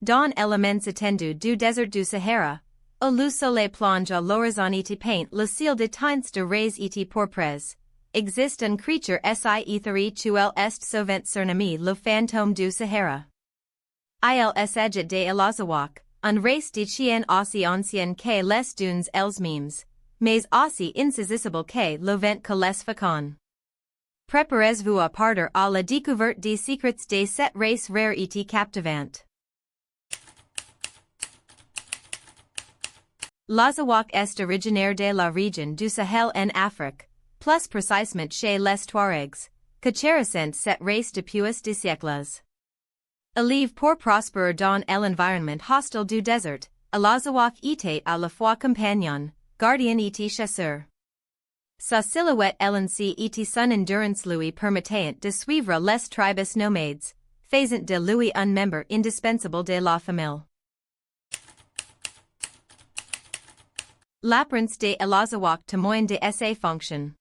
Dans éléments étendus du désert du Sahara, où le soleil plonge à l'horizon et peint le ciel de teintes de rays et pourpres, existe une creature si éthérituelle est souvent surnommée le fantôme du Sahara. Il s'agit de l'Azawakh, une race de chiens aussi ancienne que les dunes elles-mêmes, mais aussi insaisissable que le vent que les féconde. Préparez-vous à partir à la découverte des secrets de cette race rare et captivante. L'Azawakh est originaire de la région du Sahel en Afrique, plus précisément chez les Touaregs, que chérissent cette race depuis des siècles. Élève pour prospérer dans l'environnement hostile du désert, l'Azawakh était à la fois compagnon, gardien et chasseur. Sa silhouette élancée et son endurance lui permettant de suivre les tribus nomades, faisant de lui un membre indispensable de la famille. L'apparence de l'Azawakh témoigne de sa fonction.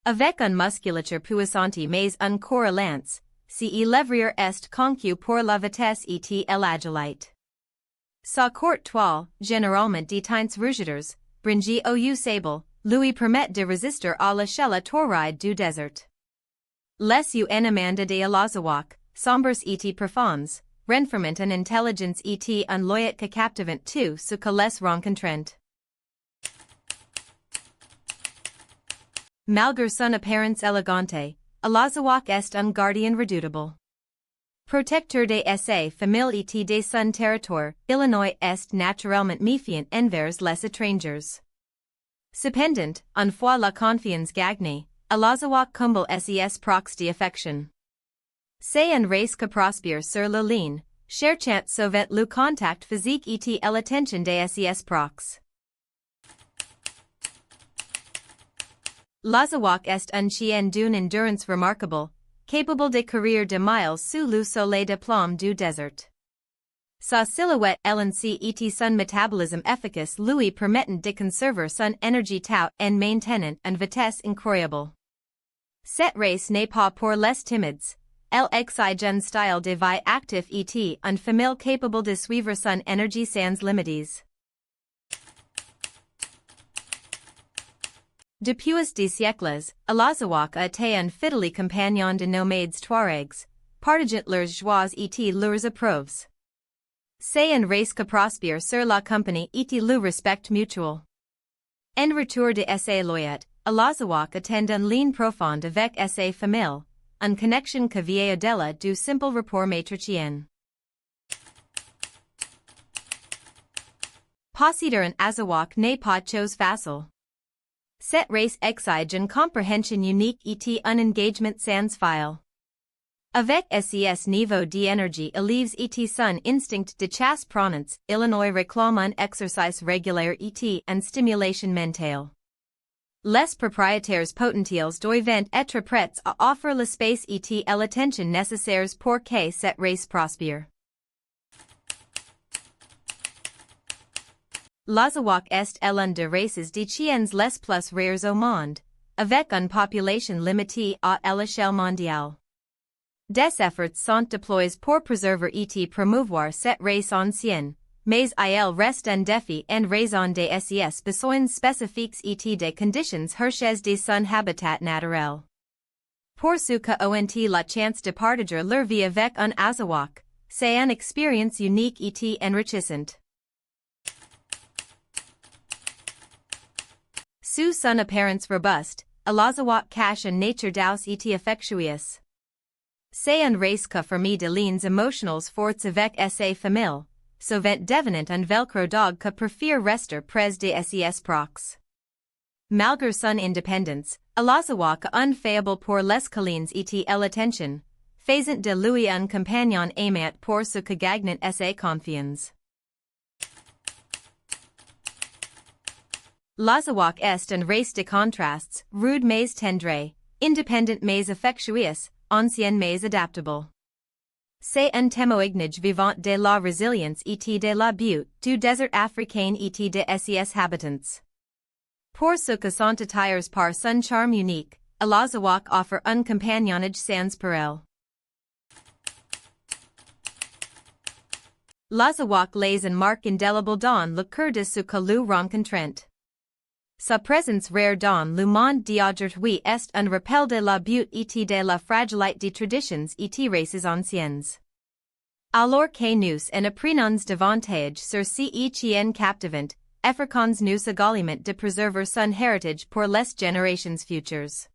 Avec une musculature puissante mais un corps lance, si lèvrier est conçu pour la vitesse et l'agilité. Sa courte toile, généralement de teintes rougeâtres, bringée au sable, lui permet de résister à l'échelle torride du désert. Les éléments de l'Azawakh, sombres et profonds, renferment une intelligence et un loyauté que captivent tout ce que les rencontrent. Malgré son apparence élégante, l'Azawakh est un gardien redoutable. Protecteur de sa famille et de son territoire, Illinois est naturellement méfiant envers les étrangers. Cependant, une fois la confiance gagnée, l'Azawakh comble ses prox d'affection. C'est une race que prospère sur la ligne, cherchant souvent le contact physique et l'attention de ses prox. L'Azawakh est un chien d'une endurance remarquable, capable de courir de miles sous le soleil de plomb du désert. Sa silhouette élancée et son métabolisme efficace lui permettent de conserver son énergie tout en maintenant une vitesse incroyable. Cette race n'est pas pour les timides, elle exige un style de vie actif et une famille capable de suivre son énergie sans limites. Depuis des siècles, l'Azawakh a été un fidèle compagnon de nomades Touaregs, partageant leurs joies et leurs épreuves. C'est une race que prospère sur la compagnie et le respect mutuel. En retour de sa loyauté, l'Azawakh attend un lien profond avec sa famille, une connexion que vient au-delà du simple rapport maître-chien. Posséder un Azawakh n'est pas chose facile. Cette race exige une compréhension unique et un engagement sans fil. Avec ses niveau d'énergie élèves et son instinct de chasse prononce, Illinois réclame un exercice régulier et une stimulation mentale. Les propriétaires potentiels doivent être prêts à offrir l'espace et l'attention nécessaires pour que cette race prospère. L'Azawakh est l'une des races de chiens les plus rares au monde, avec une population limitée à l'échelle mondiale. Des efforts sont déployés pour préserver et promouvoir cette race ancienne, mais il reste un défi en raison de ses besoins spécifiques et des conditions harshées de son habitat naturel. Pour ceux qui ont la chance de partager leur vie avec un Azawakh, c'est une expérience unique et enrichissante. Sous son apparence robuste, l'Azawakh cache une nature douce et affectueuse. C'est une race qui fourmille de liens émotionnels forts avec sa famille, souvent devenant un velcro dog qui préfère rester près de ses prox. Malgré son indépendance, l'Azawakh a un faible pour les câlins et l'attention, faisant de lui un compagnon aimant pour ce que gagne sa confiance. L'Azawakh est une race de contrastes, rude mais tendre, indépendant mais affectueuse, ancienne mais adaptable. C'est un témoignage vivant de la résilience et de la beauté du désert africain et de ses habitants. Pour ceux qui sont attirés par son charme unique, l'Azawakh offre un compagnonnage sans parallèle. L'Azawakh lays un marque indélébile dans le cœur de ceux que le rencontrent. Sa présence rare dans le monde d'aujourd'hui est un rappel de la beauté de la fragilité des traditions et races anciennes. Alors que nous en apprenons davantage sur ce chien captivant, efforçons nous également de préserver son héritage pour les générations futures.